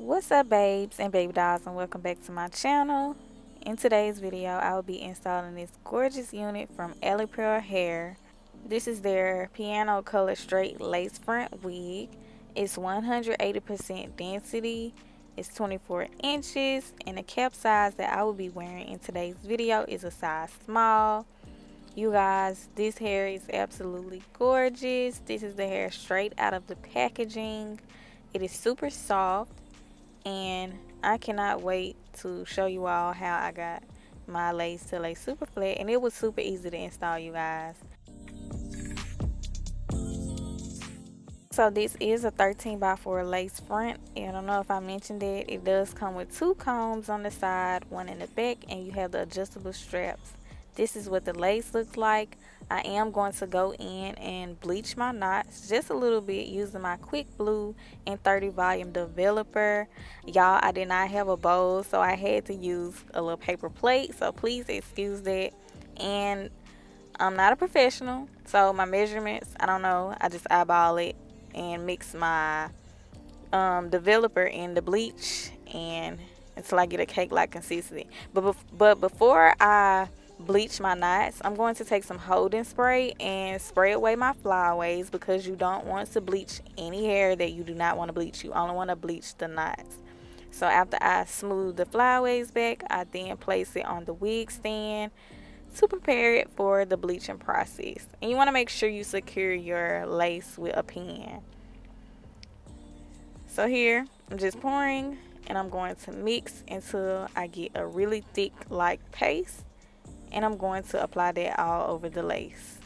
What's up, babes and baby dolls, and welcome back to my channel. In today's video, I will be installing this gorgeous unit from Alipearlhair. This is their piano color straight lace front wig. It's 180% density. It's 24 inches, and the cap size that I will be wearing in today's video is a size small. You guys, this hair is absolutely gorgeous. This is the hair straight out of the packaging. It is super soft, and I cannot wait to show you all how I got my lace to lay super flat, and it was super easy to install, you guys. So this is a 13x4 lace front. I don't know if I mentioned it. It does come with 2 combs on the side, 1 in the back, and you have the adjustable straps. This is what the lace looks like. I am going to go in and bleach my knots just a little bit using my Quick Blue and 30 volume developer. Y'all, I did not have a bowl, so I had to use a little paper plate, so please excuse that. And I'm not a professional, so my measurements, I don't know, I just eyeball it and mix my developer in the bleach and until I get a cake-like consistency. But before I bleach my knots, I'm going to take some holding spray and spray away my flyaways, because you don't want to bleach any hair that you do not want to bleach. You only want to bleach the knots. So after I smooth the flyaways back, I then place it on the wig stand to prepare it for the bleaching process. And you want to make sure you secure your lace with a pin. So here I'm just pouring, and I'm going to mix until I get a really thick like paste, and I'm going to apply that all over the lace.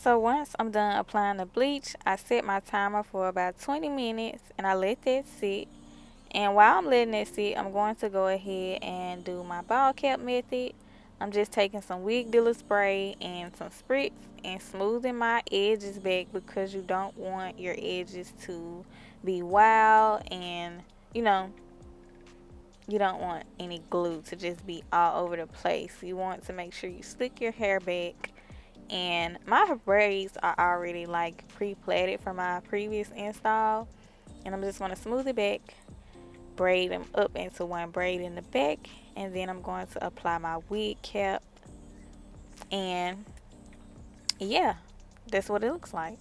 So once I'm done applying the bleach, I set my timer for about 20 minutes and I let that sit. And while I'm letting it sit, I'm going to go ahead and do my ball cap method. I'm just taking some Wig Details spray and some spritz and smoothing my edges back, because you don't want your edges to be wild, and you don't want any glue to just be all over the place. You want to make sure you slick your hair back. And my braids are already like pre-plaited from my previous install, and I'm just going to smooth it back, braid them up into one braid in the back, and then I'm going to apply my wig cap. And yeah, that's what it looks like.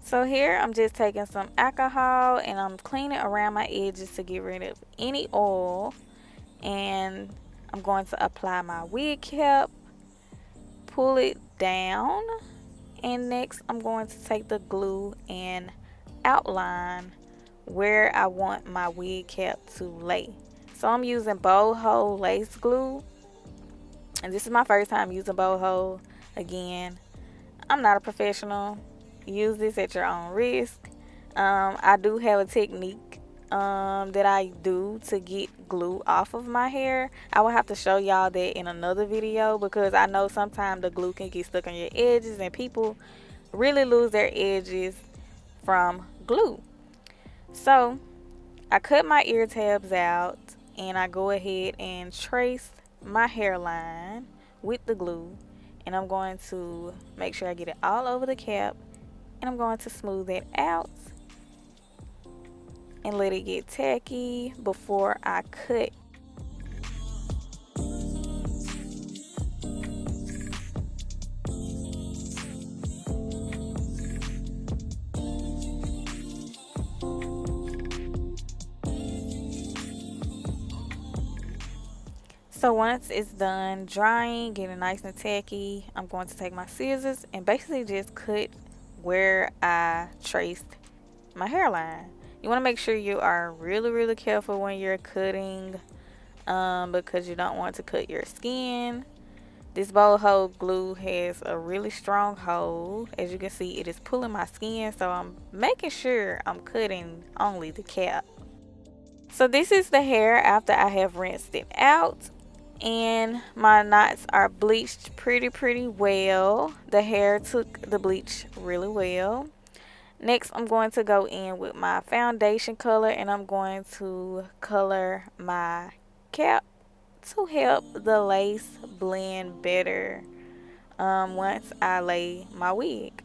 So here I'm just taking some alcohol and I'm cleaning around my edges to get rid of any oil, and I'm going to apply my wig cap, pull it down, and next I'm going to take the glue and outline where I want my wig cap to lay. So I'm using boho lace glue, and this is my first time using boho. Again, I'm not a professional. Use this at your own risk. I do have a technique that I do to get glue off of my hair. I will have to show y'all that in another video, because I know sometimes the glue can get stuck on your edges and people really lose their edges from glue. So I cut my ear tabs out and I go ahead and trace my hairline with the glue, and I'm going to make sure I get it all over the cap, and I'm going to smooth it out and let it get tacky before I cut. So once it's done drying, getting nice and tacky, I'm going to take my scissors and basically just cut where I traced my hairline. You want to make sure you are really, really careful when you're cutting, because you don't want to cut your skin. This bowl hold glue has a really strong hold. As you can see, it is pulling my skin, so I'm making sure I'm cutting only the cap. So this is the hair after I have rinsed it out, and my knots are bleached pretty well. The hair took the bleach really well. Next, I'm going to go in with my foundation color, and I'm going to color my cap to help the lace blend better once I lay my wig.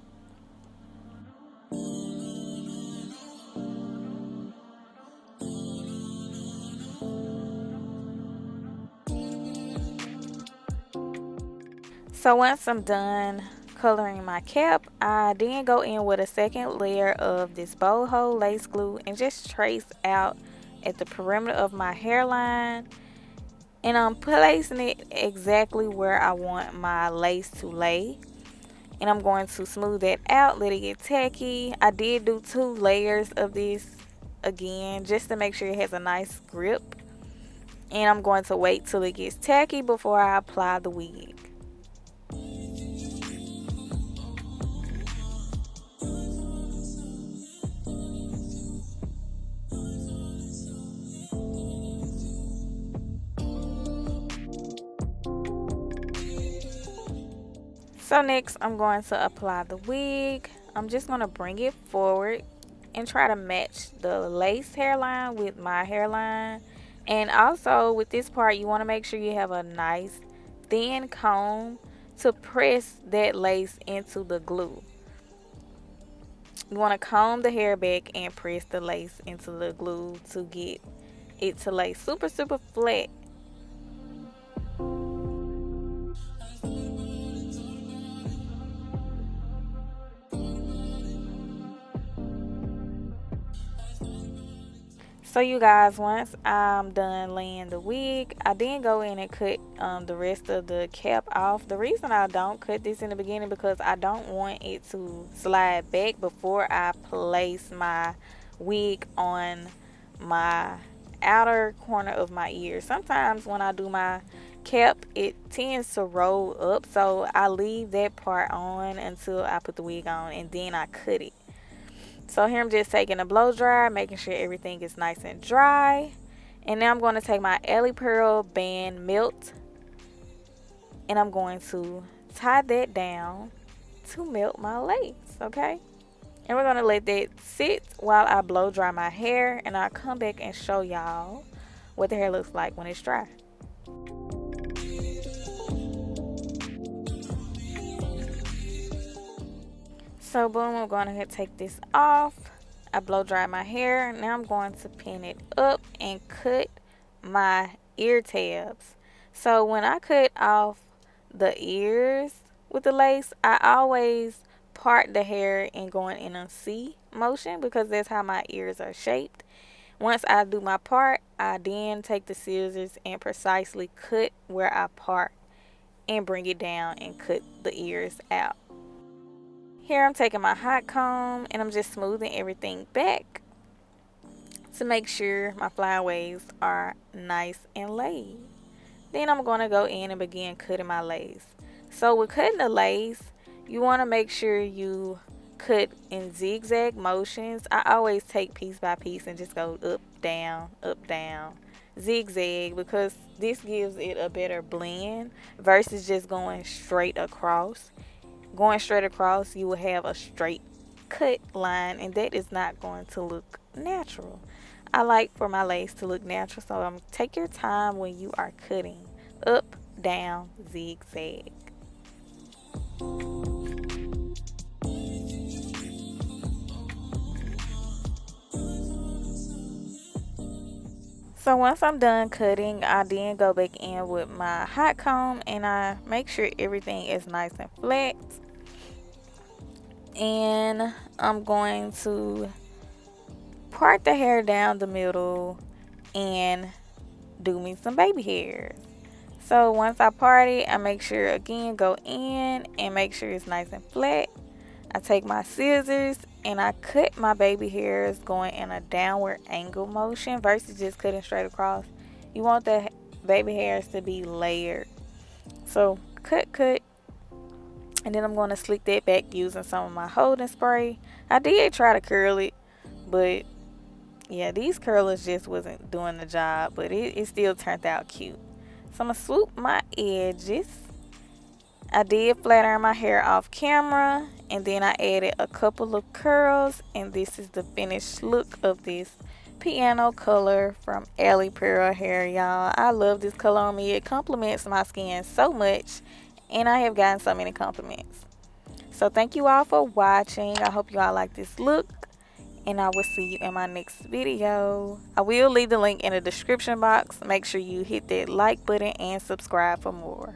So once I'm done coloring my cap, I then go in with a second layer of this boho lace glue and just trace out at the perimeter of my hairline, and I'm placing it exactly where I want my lace to lay. And I'm going to smooth that out, let it get tacky. I did do 2 layers of this again just to make sure it has a nice grip. And I'm going to wait till it gets tacky before I apply the wig. So next I'm going to apply the wig. I'm just going to bring it forward and try to match the lace hairline with my hairline. And also with this part, you want to make sure you have a nice thin comb to press that lace into the glue. You want to comb the hair back and press the lace into the glue to get it to lay super flat. So you guys, once I'm done laying the wig, I then go in and cut the rest of the cap off. The reason I don't cut this in the beginning because I don't want it to slide back before I place my wig on my outer corner of my ear. Sometimes when I do my cap, it tends to roll up, so I leave that part on until I put the wig on, and then I cut it. So here I'm just taking a blow dryer, making sure everything is nice and dry. And now I'm going to take my Alipearl band melt, and I'm going to tie that down to melt my lace, okay? And we're going to let that sit while I blow dry my hair, and I'll come back and show y'all what the hair looks like when it's dry. So boom, I'm going to take this off. I blow dry my hair. Now I'm going to pin it up and cut my ear tabs. So when I cut off the ears with the lace, I always part the hair and going in a C motion because that's how my ears are shaped. Once I do my part, I then take the scissors and precisely cut where I part and bring it down and cut the ears out. Here I'm taking my hot comb and I'm just smoothing everything back to make sure my flyaways are nice and laid. Then I'm going to go in and begin cutting my lace. So with cutting the lace, you want to make sure you cut in zigzag motions. I always take piece by piece and just go up, down, zigzag, because this gives it a better blend versus just going straight across. Going straight across, you will have a straight cut line, and that is not going to look natural. I like for my lace to look natural, so take your time when you are cutting. Up, down, zigzag. So once I'm done cutting, I then go back in with my hot comb and I make sure everything is nice and flat. And I'm going to part the hair down the middle and do me some baby hairs. So once I part it, I make sure again go in and make sure it's nice and flat. I take my scissors and I cut my baby hairs going in a downward angle motion versus just cutting straight across. You want the baby hairs to be layered. So cut, and then I'm going to slick that back using some of my holding spray. I did try to curl it, but yeah, these curlers just wasn't doing the job, but it still turned out cute. So I'm going to swoop my edges. I did flat iron my hair off camera, and then I added a couple of curls, and this is the finished look of this piano color from Alipearlhair, y'all. I love this color on me. It complements my skin so much, and I have gotten so many compliments. So thank you all for watching. I hope you all like this look, and I will see you in my next video. I will leave the link in the description box. Make sure you hit that like button and subscribe for more.